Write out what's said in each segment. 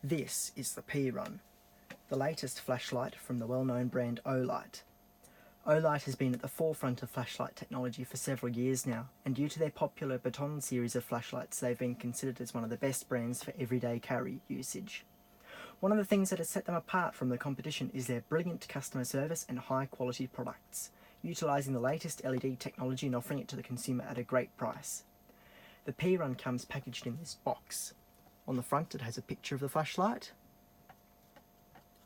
This is the Perun, the latest flashlight from the well-known brand Olight. Olight has been at the forefront of flashlight technology for several years now, and due to their popular baton series of flashlights, they've been considered as one of the best brands for everyday carry usage. One of the things that has set them apart from the competition is their brilliant customer service and high-quality products, utilising the latest LED technology and offering it to the consumer at a great price. The Perun comes packaged in this box. On the front it has a picture of the flashlight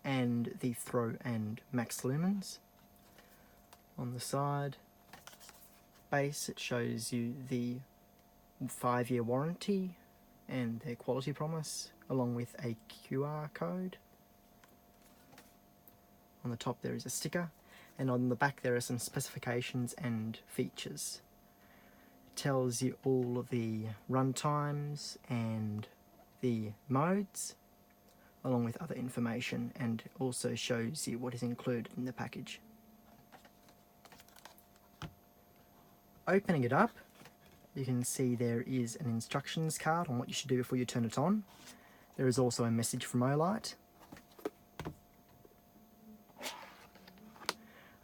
and the throw and max lumens. On the side base it shows you the 5-year warranty and their quality promise, along with a QR code. On the top there is a sticker, and on the back there are some specifications and features. It tells you all of the run times and the modes, along with other information, and also shows you what is included in the package. Opening it up, you can see there is an instructions card on what you should do before you turn it on. There is also a message from Olight.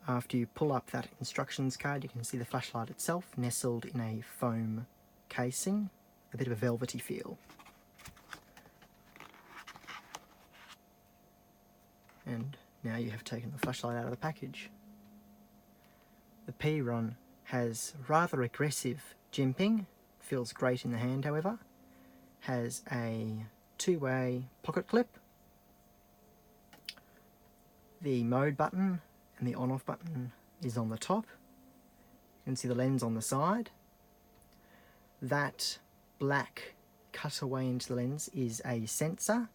After you pull up that instructions card, you can see the flashlight itself nestled in a foam casing, a bit of a velvety feel. And now you have taken the flashlight out of the package. The Perun has rather aggressive jimping, feels great in the hand however, has a 2-way pocket clip, the mode button and the on-off button is on the top. You can see the lens on the side. That black cutaway into the lens is a sensor,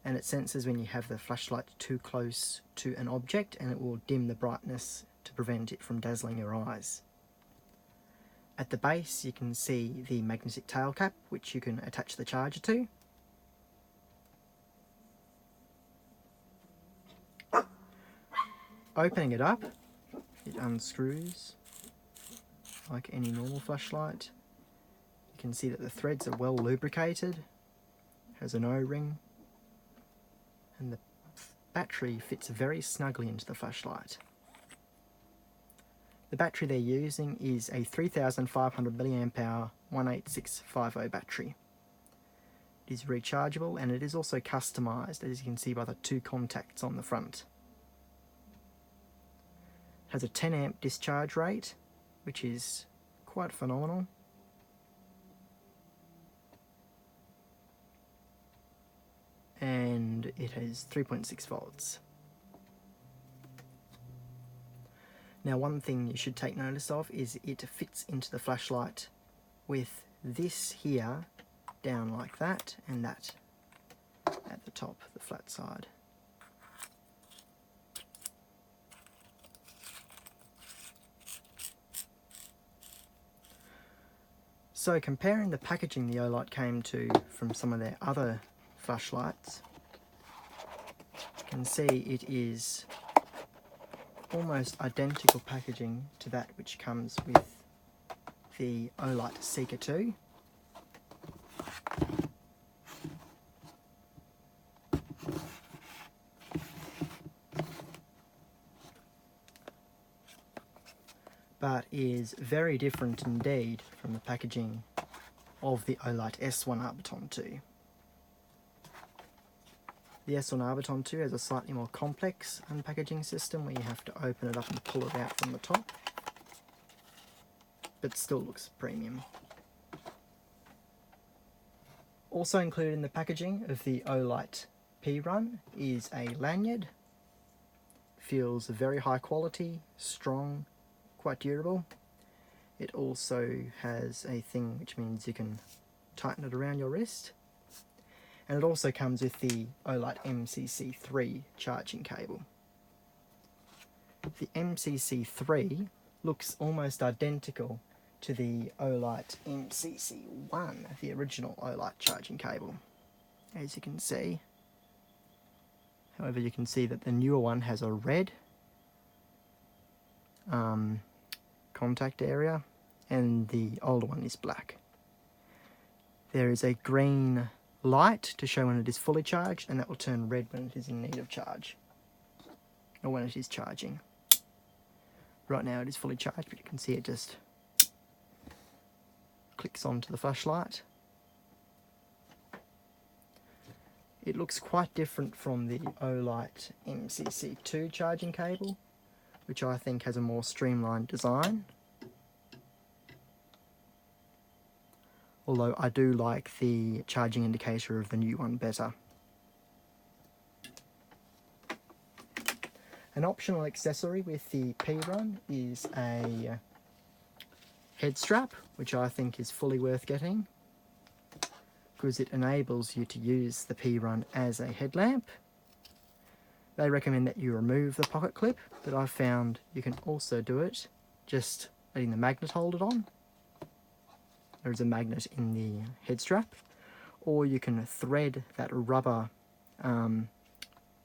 and it senses when you have the flashlight too close to an object, and it will dim the brightness to prevent it from dazzling your eyes. At the base you can see the magnetic tail cap, which you can attach the charger to. Opening it up, it unscrews like any normal flashlight. You can see that the threads are well lubricated, has an O-ring, and the battery fits very snugly into the flashlight. The battery they're using is a 3500 mAh 18650 battery. It is rechargeable, and it is also customised, as you can see by the 2 contacts on the front. It has a 10 amp discharge rate, which is quite phenomenal. And it has 3.6 volts. Now, one thing you should take notice of is it fits into the flashlight with this here down like that, and that at the top, the flat side. So comparing the packaging the Olight came to from some of their other flashlights, you can see it is almost identical packaging to that which comes with the Olight Seeker 2. But is very different indeed from the packaging of the Olight S1 Arbiton 2. The S1 Arbiton 2 has a slightly more complex unpackaging system where you have to open it up and pull it out from the top, but still looks premium. Also included in the packaging of the Olight Perun is a lanyard. Feels very high quality, strong, quite durable. It also has a thing which means you can tighten it around your wrist. And it also comes with the Olight MCC3 charging cable. The MCC3 looks almost identical to the Olight MCC1, the original Olight charging cable, as you can see. However, you can see that the newer one has a red contact area, and the older one is black. There is a green light to show when it is fully charged, and that will turn red when it is in need of charge, or when it is charging. Right now it is fully charged, but you can see it just clicks onto the flashlight. It looks quite different from the Olight MCC2 charging cable, which I think has a more streamlined design. Although I do like the charging indicator of the new one better. An optional accessory with the Perun is a head strap, which I think is fully worth getting, because it enables you to use the Perun as a headlamp. They recommend that you remove the pocket clip, but I've found you can also do it just letting the magnet hold it on. There is a magnet in the head strap, or you can thread that rubber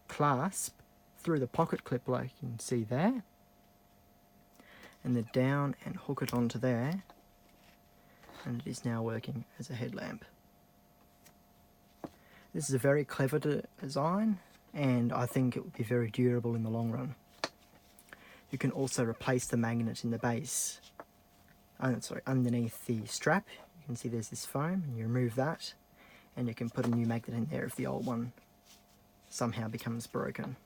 clasp through the pocket clip like you can see there, and then down and hook it onto there, and it is now working as a headlamp. This is a very clever design, and I think it will be very durable in the long run. You can also replace the magnet in the base, underneath the strap. You can see there's this foam, and you remove that, and you can put a new magnet in there if the old one somehow becomes broken.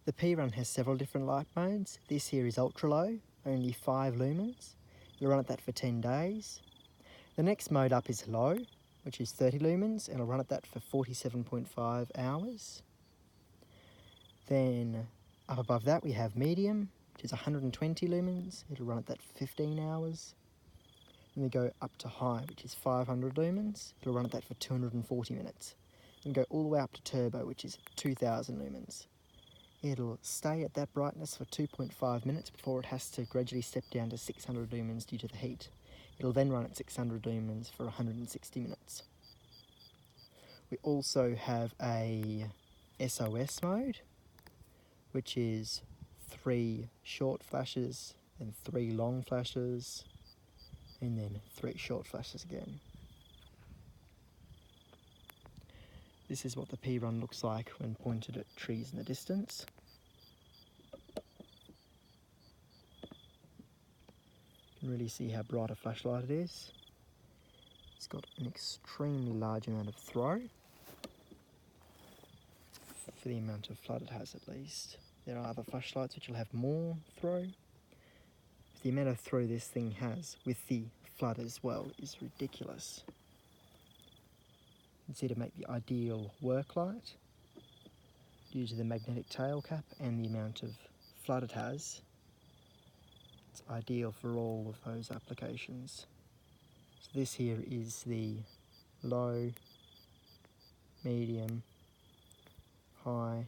The Perun has several different light modes. This here is ultra low, only 5 lumens. You'll run at that for 10 days. The next mode up is low, which is 30 lumens, and I'll run at that for 47.5 hours. Then up above that we have medium, which is 120 lumens. It'll run at that for 15 hours. Then we go up to high, which is 500 lumens. It'll run at that for 240 minutes. Then go all the way up to turbo, which is 2000 lumens. It'll stay at that brightness for 2.5 minutes before it has to gradually step down to 600 lumens due to the heat. It'll then run at 600 lumens for 160 minutes. We also have a SOS mode, which is 3 short flashes, then 3 long flashes, and then 3 short flashes again. This is what the Perun looks like when pointed at trees in the distance. You can really see how bright a flashlight it is. It's got an extremely large amount of throw, for the amount of flood it has at least. There are other flashlights which will have more throw. The amount of throw this thing has with the flood as well is ridiculous. You can see to make the ideal work light due to the magnetic tail cap and the amount of flood it has. It's ideal for all of those applications. So this here is the low, medium, high,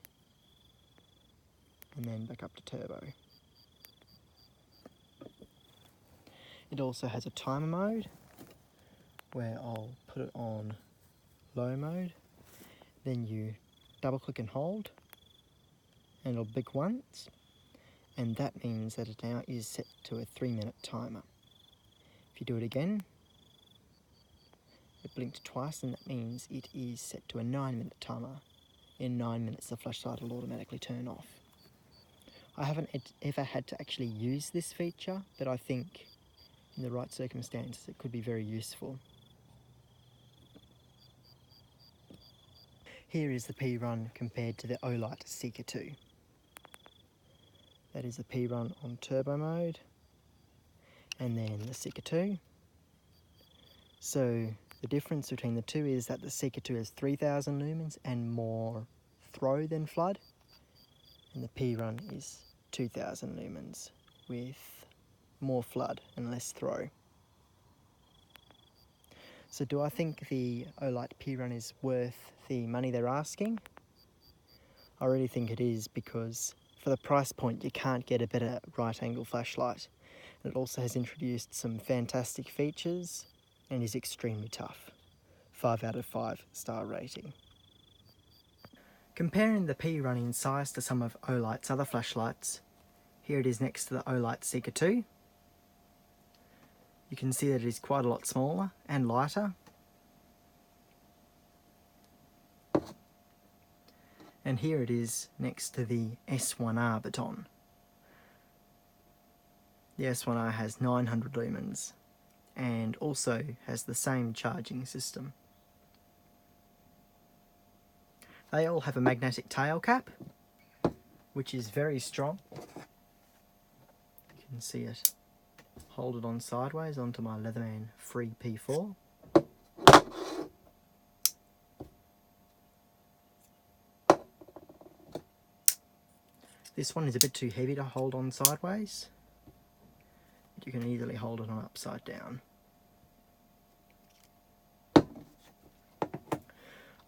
and then back up to turbo. It also has a timer mode where I'll put it on low mode, then you double click and hold, and it'll blink once, and that means that it now is set to a 3-minute timer. If you do it again, it blinked twice, and that means it is set to a 9-minute timer. In 9 minutes the flashlight will automatically turn off. I haven't ever had to actually use this feature, but I think in the right circumstances it could be very useful. Here is the Perun compared to the Olight Seeker 2. That is the Perun on turbo mode, and then the Seeker 2. So the difference between the two is that the Seeker 2 has 3000 lumens and more throw than flood, and the Perun is 2000 lumens with more flood and less throw. So do I think the Olight Perun is worth the money they're asking? I really think it is, because for the price point you can't get a better right angle flashlight. And it also has introduced some fantastic features and is extremely tough. 5 out of 5 star rating. Comparing the Perun in size to some of Olight's other flashlights, here it is next to the Olight Seeker 2. You can see that it is quite a lot smaller and lighter. And here it is next to the S1R baton. The S1R has 900 lumens and also has the same charging system. They all have a magnetic tail cap, which is very strong. You can see it. Hold it on sideways onto my Leatherman Free P4. This one is a bit too heavy to hold on sideways, but you can easily hold it on upside down.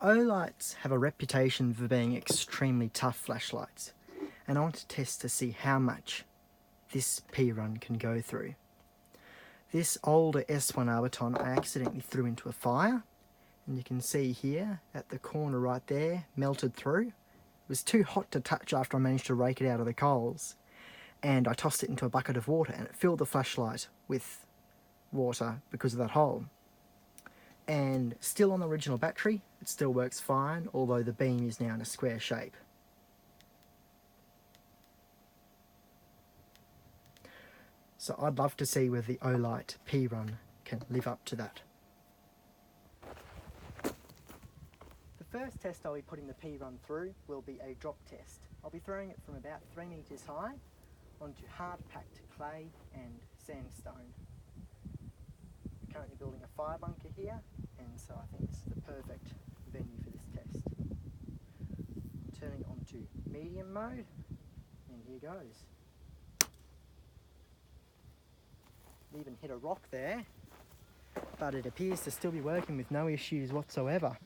Olights have a reputation for being extremely tough flashlights, and I want to test to see how much this P-Run can go through. This older S1R baton I accidentally threw into a fire, and you can see here at the corner right there, melted through. It was too hot to touch after I managed to rake it out of the coals, and I tossed it into a bucket of water and it filled the flashlight with water because of that hole. And still on the original battery, it still works fine, although the beam is now in a square shape. So I'd love to see whether the Olight P-Run can live up to that. The first test I'll be putting the P-Run through will be a drop test. I'll be throwing it from about 3 meters high onto hard-packed clay and sandstone. I'm currently building a fire bunker here, and so I think this is the perfect venue for this test. I'm turning it onto medium mode, and here goes. It even hit a rock there, but it appears to still be working with no issues whatsoever.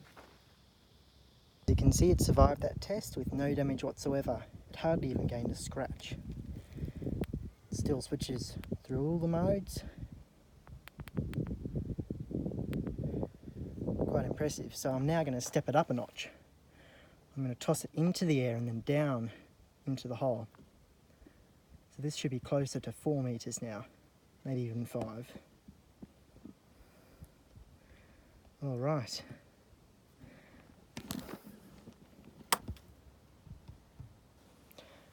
You can see it survived that test with no damage whatsoever. It hardly even gained a scratch. It still switches through all the modes. Quite impressive. So I'm now going to step it up a notch. I'm going to toss it into the air and then down into the hole. So this should be closer to 4 meters now, maybe even 5. All right.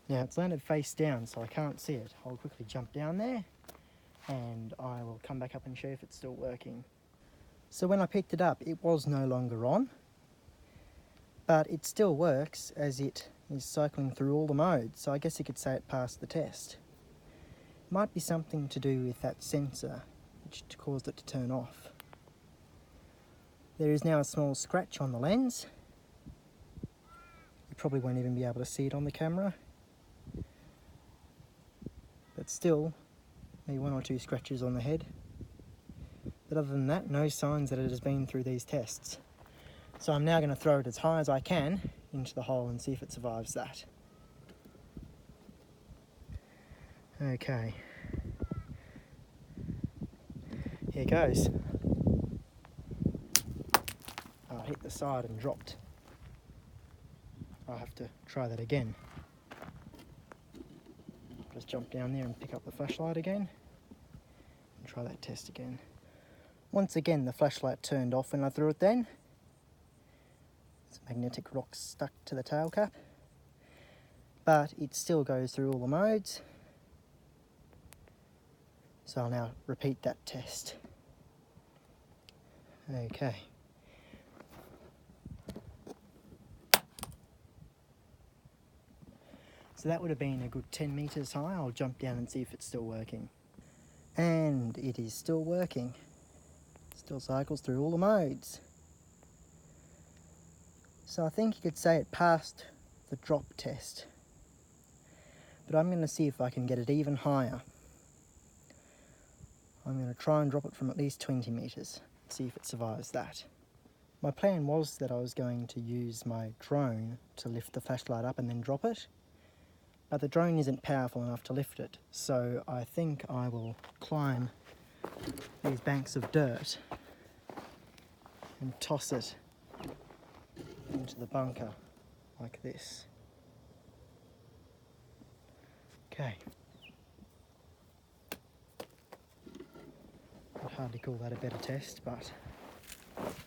Now it's landed face down, so I can't see it. I'll quickly jump down there and I will come back up and show if it's still working. So when I picked it up, it was no longer on, but it still works as it is cycling through all the modes, so I guess you could say it passed the test. It might be something to do with that sensor which caused it to turn off. There is now a small scratch on the lens. You probably won't even be able to see it on the camera. But still, maybe 1 or 2 scratches on the head. But other than that, no signs that it has been through these tests. So I'm now going to throw it as high as I can into the hole and see if it survives that. Okay. Here goes. Oh, it hit the side and dropped. I'll have to try that again. Just jump down there and pick up the flashlight again and try that test again. Once again the flashlight turned off when I threw it then. There's magnetic rocks stuck to the tail cap, but it still goes through all the modes. So I'll now repeat that test. Okay. So that would have been a good 10 meters high. I'll jump down and see if it's still working. And it is still working. Still cycles through all the modes. So I think you could say it passed the drop test. But I'm going to see if I can get it even higher. I'm going to try and drop it from at least 20 meters. See if it survives that. My plan was that I was going to use my drone to lift the flashlight up and then drop it. But the drone isn't powerful enough to lift it, so I think I will climb these banks of dirt and toss it into the bunker like this. Okay. I'd hardly call that a better test, but let's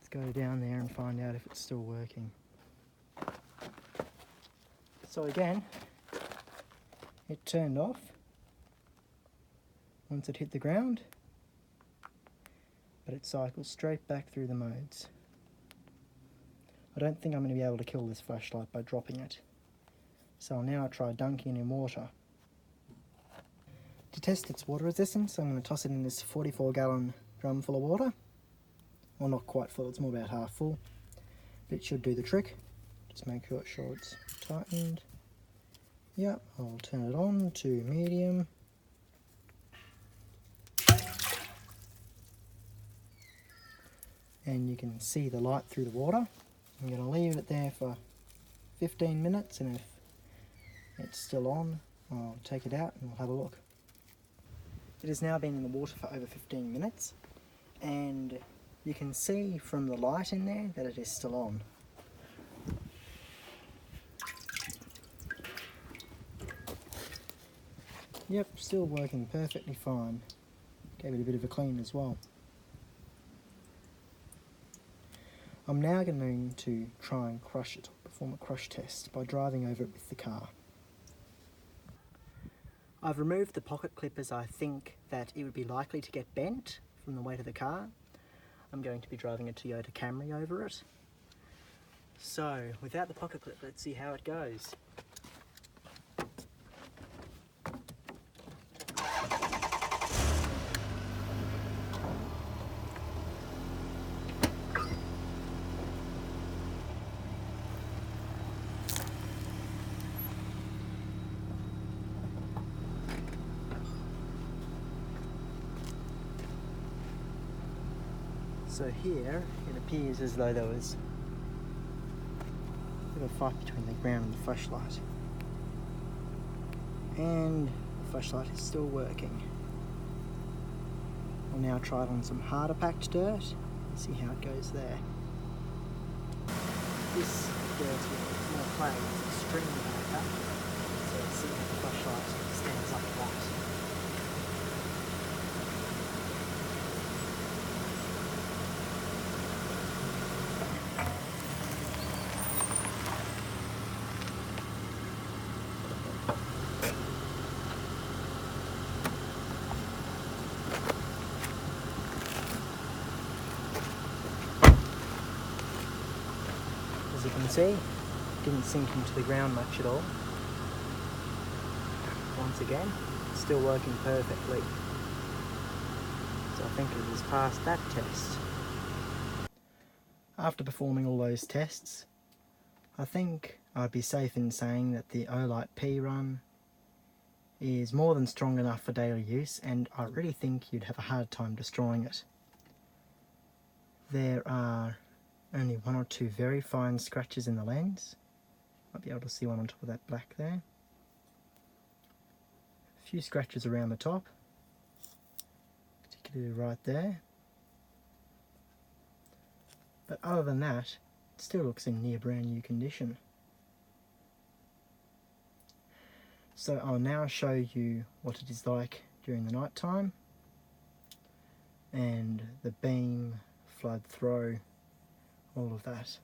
go down there and find out if it's still working. So again, it turned off once it hit the ground, but it cycles straight back through the modes. I don't think I'm going to be able to kill this flashlight by dropping it, so I'll now try dunking it in water. To test its water resistance, I'm going to toss it in this 44-gallon drum full of water. Well, not quite full, it's more about half full, but it should do the trick. Just make sure it's tightened. Yep, I'll turn it on to medium. And you can see the light through the water. I'm going to leave it there for 15 minutes, and if it's still on, I'll take it out and we'll have a look. It has now been in the water for over 15 minutes, and you can see from the light in there that it is still on. Yep, still working perfectly fine. Gave it a bit of a clean as well. I'm now going to try and crush it, perform a crush test by driving over it with the car. I've removed the pocket clip as I think that it would be likely to get bent from the weight of the car. I'm going to be driving a Toyota Camry over it. So, without the pocket clip, let's see how it goes. So here, it appears as though there was a bit of a fight between the ground and the flashlight. And the flashlight is still working. I'll now try it on some harder packed dirt and see how it goes there. This dirt with more clay is extremely hard packed, so let's see how the flashlight stands up to that. As you can see, it didn't sink into the ground much at all. Once again, it's still working perfectly. So I think it has passed that test. After performing all those tests, I think I'd be safe in saying that the Olight Perun is more than strong enough for daily use, and I really think you'd have a hard time destroying it. There are only one or two very fine scratches in the lens. Might be able to see one on top of that black there. A few scratches around the top, particularly right there. But other than that, it still looks in near brand new condition. So I'll now show you what it is like during the night time, and the beam, flood, throw, all of that.